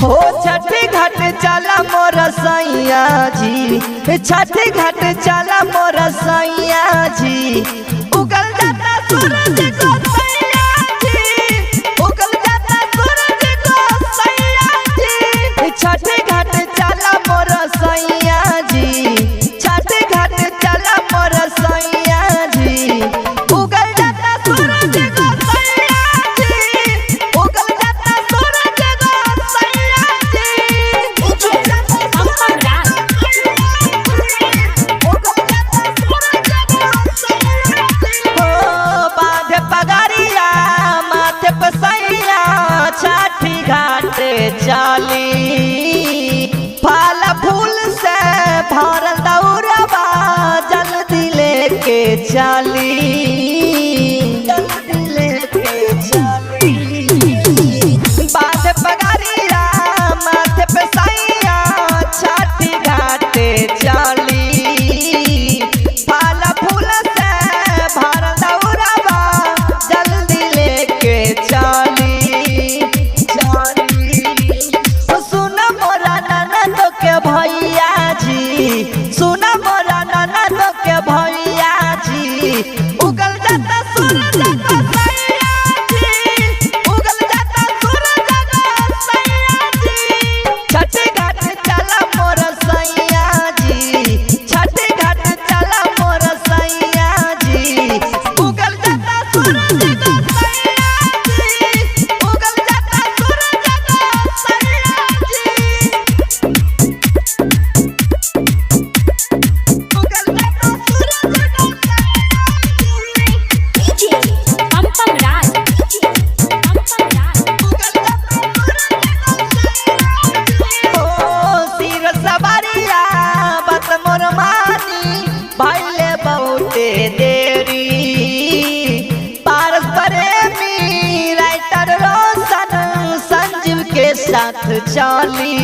हो छठी घाट चला मोर सैया जी, छठी घाट चला मोर सैया जी। उगल जाता सूरज को सैया जी, उगल जाता सूरज को सैया जी। छठी घाट चला मोर सैया जी, छठी घाट चला मोर सैया जी। उगल जाता सूरज को सैया जी, उगल जाता सूरज को सैया जी। उगल जाता सूरज को सैया जी। हो बांधे पगड़िया माथे पे सैया, छठी घाट चली। फल फूल से भरल दौड़बा जल्दी लेके चली, जल्दी लेके चली। बांधे पगड़िया माथे पे सैया, छठी घाट चली। फल फूल से भरल दौड़बा जल्दी लेके चली, चली। सुन मोरा ननद के भैया जी, सुन मोरा ननद के भैया जी। उगल जाता सूरज को सैया जी, उगल जाता सूरज को सैया जी। छठी घाट चला मोर सैया जी, छठी घाट चला मोर सैया जी। उगल जाता सूरज को सैया जी, उगल जाता सूरज को सैया जी। उगल जाता सूरज को सिर सवारिया बत मोर मानी, भैले बहुते देरी। पारस प्रेमी राइटर रोशन संजीव के साथ चली।